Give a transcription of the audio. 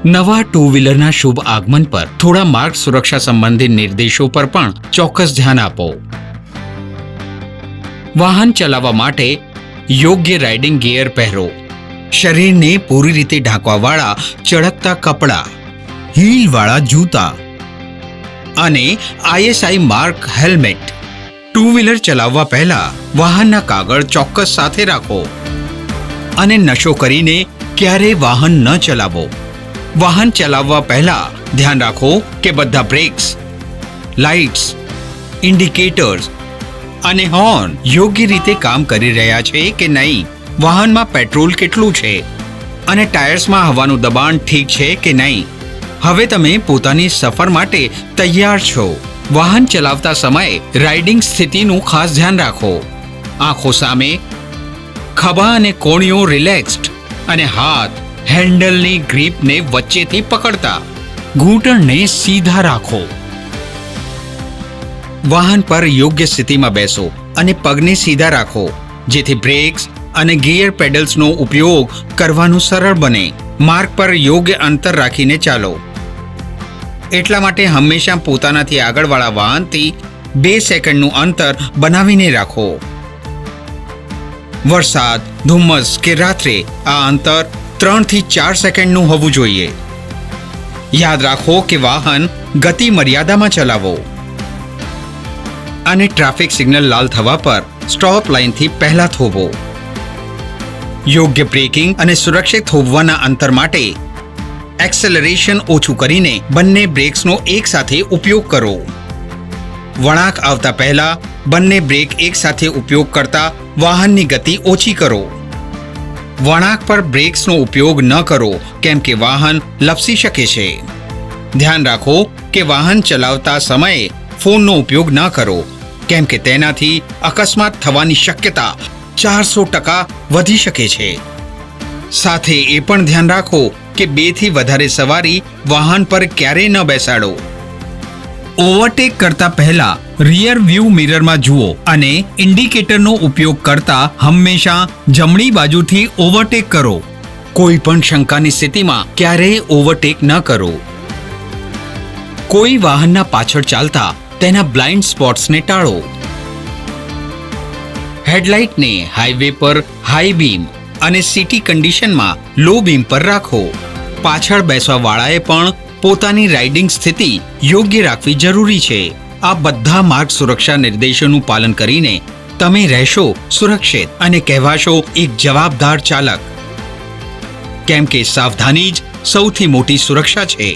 નવા ટુ વ્હીલરના શુભ આગમન પર થોડા માર્ગ સુરક્ષા સંબંધિત નિર્દેશો પર પણ ચોક્કસ ધ્યાન આપો. વાહન ચલાવવા માટે યોગ્ય રાઇડિંગ ગિયર પહેરો. શરીરને પૂરી રીતે ઢાંકવાવાળા ચળકતા કપડાં, હીલવાળા જૂતા અને ISI mark helmet. Two wheeler ચલાવવા પહેલા વાહનના કાગળ ચોક્કસ સાથે રાખો અને નશો કરીને ક્યારેય વાહન ન ચલાવો. વાહન ચલાવવા પહેલા ધ્યાન રાખો કે બધા બ્રેક્સ, લાઇટ્સ, ઇન્ડિકેટર્સ અને હોર્ન યોગ્ય રીતે કામ કરી રહ્યા છે કે નહીં. વાહનમાં પેટ્રોલ કેટલું છે અને ટાયર્સમાં હવાનું દબાણ ઠીક છે કે નહીં. હવે તમે પોતાની સફર માટે તૈયાર છો. વાહન ચલાવતા સમયે રાઇડિંગ સ્થિતિનું ખાસ ધ્યાન રાખો. આંખો સામે, ખભા અને કોણીઓ રિલેક્સ્ડ અને હાથ હેન્ડલની ગ્રીપને વચ્ચેથી પકડતા. ઘૂંટણને સીધા રાખો. વાહન પર યોગ્ય સ્થિતિમાં બેસો અને પગને સીધા રાખો જેથી બ્રેક્સ અને ગિયર પેડલ્સનો ઉપયોગ કરવાનું સરળ બને. માર્ગ પર યોગ્ય અંતર રાખીને ચાલો. એટલા માટે હંમેશા પોતાનાથી આગળવાળા વાહનથી 2 સેકન્ડનું અંતર બનાવીને રાખો. વરસાદ, ધુમ્મસ કે રાત્રે આ અંતર 3 થી 4 સેકન્ડનું હોવું જોઈએ. યાદ રાખો કે વાહન ગતિ મર્યાદામાં ચલાવો અને ટ્રાફિક સિગ્નલ લાલ થવા પર સ્ટોપ લાઇનથી પહેલા થોભો. યોગ્ય બ્રેકિંગ અને સુરક્ષિત થોભવાના અંતર માટે એક્સેલરેશન ઓછું કરીને બંને બ્રેક્સનો એકસાથે ઉપયોગ કરો. વળાંક આવતા પહેલા બંને બ્રેક એકસાથે ઉપયોગ કરતા વાહનની ગતિ ઓછી કરો. વળાંક પર બ્રેક્સનો ઉપયોગ ન કરો કેમ કે વાહન લપસી શકે છે. ધ્યાન રાખો કે વાહન ચલાવતા સમયે ફોનનો ઉપયોગ ન કરો કેમ કે તેનાથી અકસ્માત થવાની શક્યતા 400% વધી શકે છે. સાથે એ પણ ધ્યાન રાખો કે 2 થી વધારે સવારી વાહન પર ક્યારેય ન બેસાડો. ઓવરટેક કરતા પહેલા રિયર વ્યૂ મિરરમાં જુઓ અને ઇન્ડિકેટરનો ઉપયોગ કરતા હંમેશા જમણી બાજુથી ઓવરટેક કરો. કોઈ પણ શંકાની સ્થિતિમાં ક્યારેય ઓવરટેક ન કરો. કોઈ વાહનના પાછળ ચાલતા તેના બ્લાઇન્ડ સ્પોટ્સને ટાળો. હેડલાઇટને હાઈવે પર હાઈ બીમ અને સિટી કન્ડિશનમાં લો બીમ પર રાખો. પાછળ બેસવાવાળાએ પણ પોતાની રાઇડિંગ સ્થિતિ યોગ્ય રાખવી જરૂરી છે. આ બધા માર્ગ સુરક્ષા નિર્દેશોનું પાલન કરીને તમે રહેશો સુરક્ષિત અને કહેવાશો એક જવાબદાર ચાલક. કેમ કે સાવધાની જ સૌથી મોટી સુરક્ષા છે.